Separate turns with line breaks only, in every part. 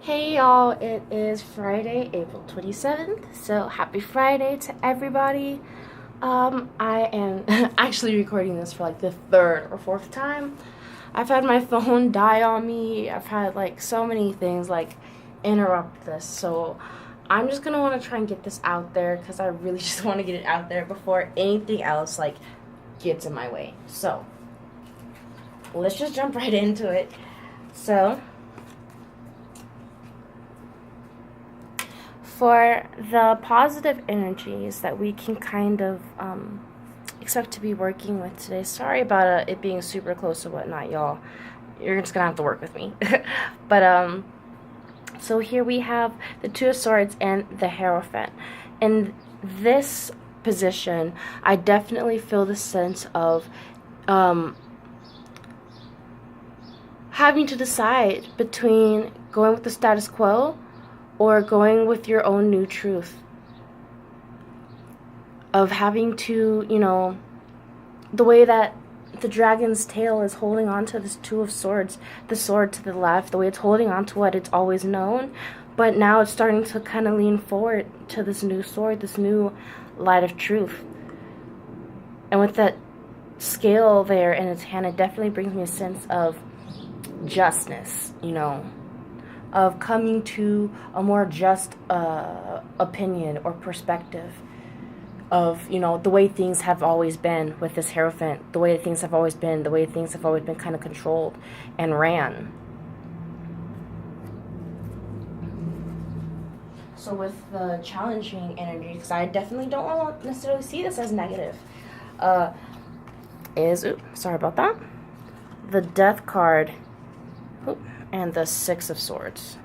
Hey y'all, it is Friday, April 27th, so happy Friday to everybody. I am actually recording this for like the third or fourth time. I've had my phone die on me, I've had like so many things like interrupt this, so I'm just gonna want to try and get this out there because I really just want to get it out there before anything else like gets in my way. So, let's just jump right into it. So, for the positive energies that we can kind of expect to be working with today. Sorry about it being super close and whatnot, y'all. You're just gonna have to work with me. But so here we have the Two of Swords and the Hierophant. In this position, I definitely feel the sense of having to decide between going with the status quo or going with your own new truth, of having to, the way that the dragon's tail is holding on to this Two of Swords, the sword to the left, the way it's holding on to what it's always known, but now it's starting to kind of lean forward to this new sword, this new light of truth. And with that scale there in its hand, it definitely brings me a sense of justness, of coming to a more just opinion or perspective of, the way things have always been with this Hierophant, the way things have always been, the way things have always been kind of controlled and ran. So with the challenging energy, because I definitely don't want to necessarily see this as negative, sorry about that, the Death card, and the Six of Swords.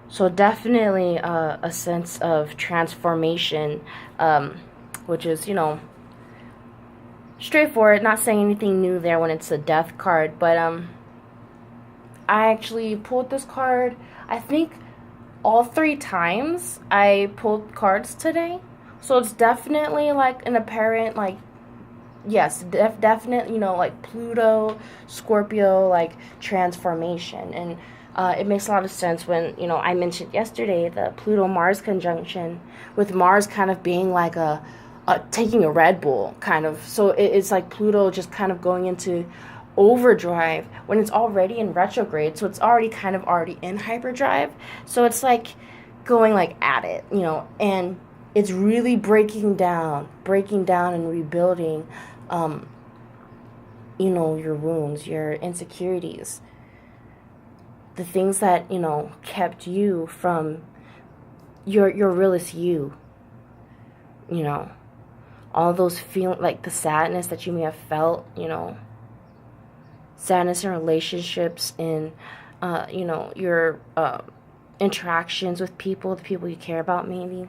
So definitely a sense of transformation, which is, straightforward, not saying anything new there when it's a Death card, but I actually pulled this card, I think all 3 times I pulled cards today. So it's definitely like an apparent, like, yes, definitely, like Pluto, Scorpio, like transformation. And it makes a lot of sense when, I mentioned yesterday the Pluto-Mars conjunction, with Mars kind of being like taking a Red Bull, kind of. So it's like Pluto just kind of going into overdrive when it's already in retrograde. So it's already in hyperdrive. So it's like going like at it, and it's really breaking down and rebuilding, your wounds, your insecurities, the things that, kept you from your realest you, all those feeling, like the sadness that you may have felt, sadness in relationships, in, your interactions with people, the people you care about maybe.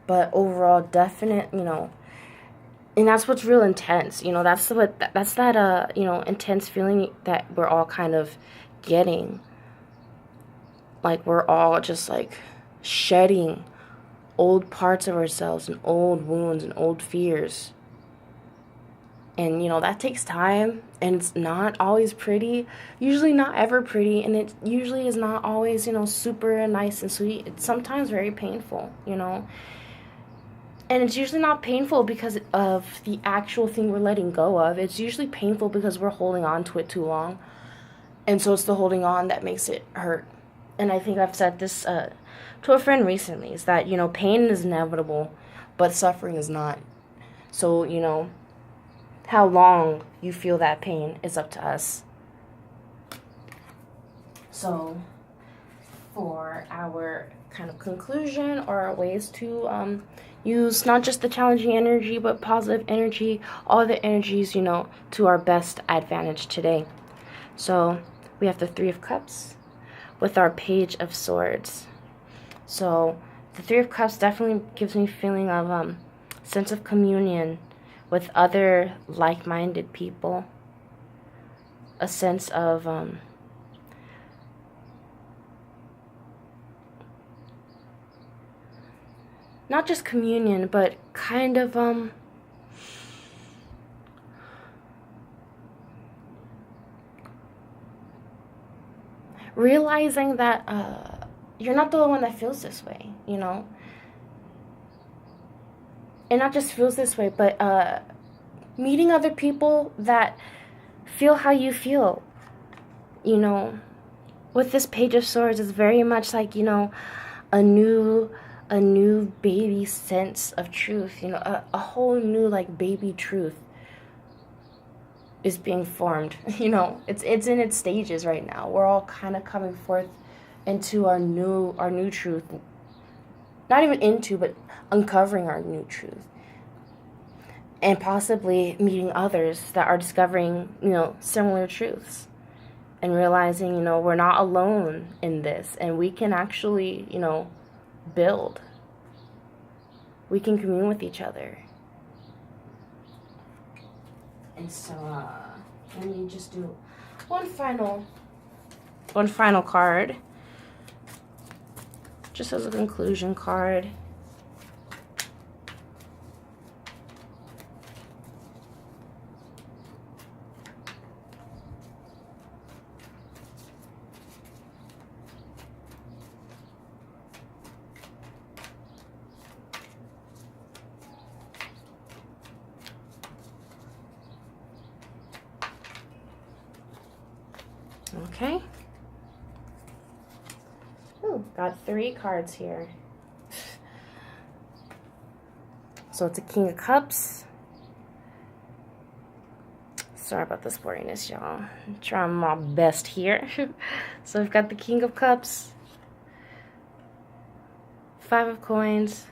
But overall, definite, and that's what's real intense, that's that intense feeling that we're all kind of getting. Like we're all just like shedding old parts of ourselves and old wounds and old fears. And, that takes time, and it's not always pretty, usually not ever pretty, and it usually is not always, super nice and sweet. It's sometimes very painful, And it's usually not painful because of the actual thing we're letting go of. It's usually painful because we're holding on to it too long. And so it's the holding on that makes it hurt. And I think I've said this to a friend recently, is that, pain is inevitable, but suffering is not. So, how long you feel that pain is up to us. So, for our kind of conclusion, or our ways to use not just the challenging energy, but positive energy, all the energies, to our best advantage today. So, we have the Three of Cups with our Page of Swords. So, the Three of Cups definitely gives me a feeling of sense of communion with other like-minded people, a sense of not just communion, but kind of realizing that you're not the only one that feels this way, you know? And not just feels this way, but meeting other people that feel how you feel, you know? With this Page of Swords, it's very much like, you know, a new baby sense of truth, you know, a whole new, like, baby truth is being formed. You know, it's in its stages right now. We're all kind of coming forth into our new truth. Not even into, but uncovering our new truth. And possibly meeting others that are discovering, you know, similar truths. And realizing, you know, we're not alone in this. And we can actually, you know, build. We can commune with each other. And so, let me just do one final card. Just as a conclusion card. Okay. Ooh, got 3 cards here. So it's a King of Cups. Sorry about the sportiness, y'all. I'm trying my best here. So we've got the King of Cups, 5 of Coins,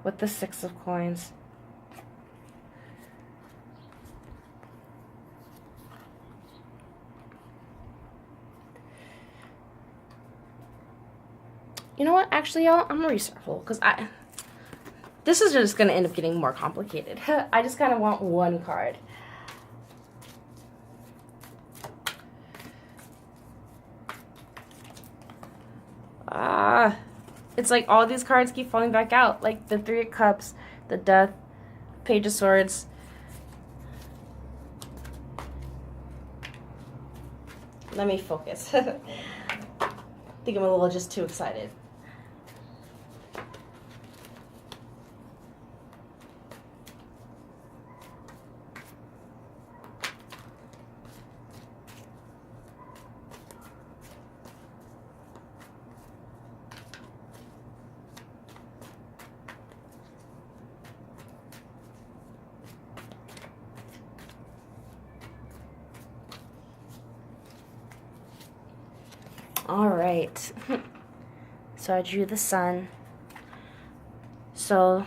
with the 6 of Coins. You know what? Actually, y'all, I'm gonna reshuffle because this is just gonna end up getting more complicated. I just kind of want one card. It's like all these cards keep falling back out. Like the 3 of Cups, the Death, Page of Swords. Let me focus. I think I'm a little just too excited. All right. So I drew the Sun. So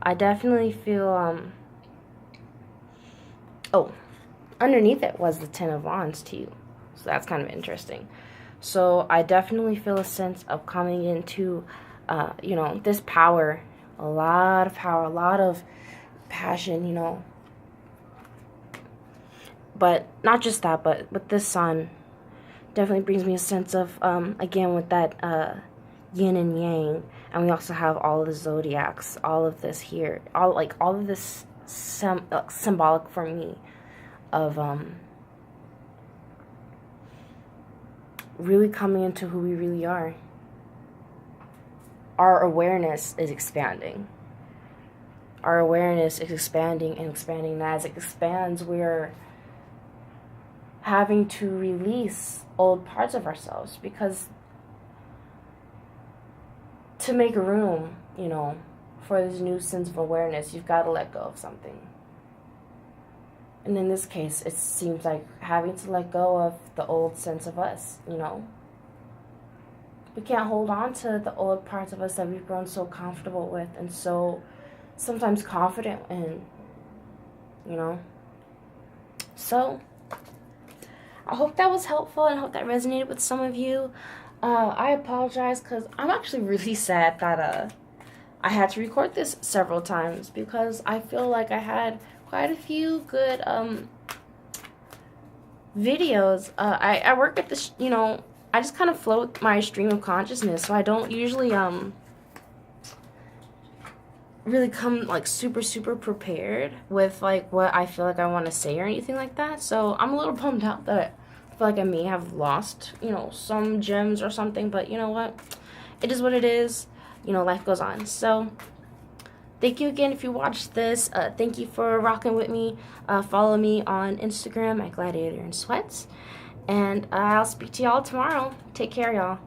I definitely feel oh, underneath it was the 10 of Wands too. So that's kind of interesting. So I definitely feel a sense of coming into you know, this power, a lot of power, a lot of passion, you know. But not just that, but with this Sun, definitely brings me a sense of, again, with that yin and yang, and we also have all of the zodiacs, all of this here, all of this symbolic for me of really coming into who we really are. Our awareness is expanding. Our awareness is expanding and expanding, and as it expands, we're having to release old parts of ourselves, because to make room, you know, for this new sense of awareness, you've got to let go of something. And in this case, it seems like having to let go of the old sense of us, you know. We can't hold on to the old parts of us that we've grown so comfortable with and so sometimes confident in, you know. So I hope that was helpful, and I hope that resonated with some of you. I apologize because I'm actually really sad that I had to record this several times, because I feel like I had quite a few good videos. I work at this, you know, I just kind of float my stream of consciousness, so I don't usually really come like super prepared with like what I feel like I want to say or anything like that. So I'm a little bummed out that I feel like I may have lost, you know, some gems or something, but you know what? It is what it is. You know, life goes on. So thank you again if you watched this. Thank you for rocking with me. Follow me on Instagram at Gladiator and Sweats. And I'll speak to y'all tomorrow. Take care, y'all.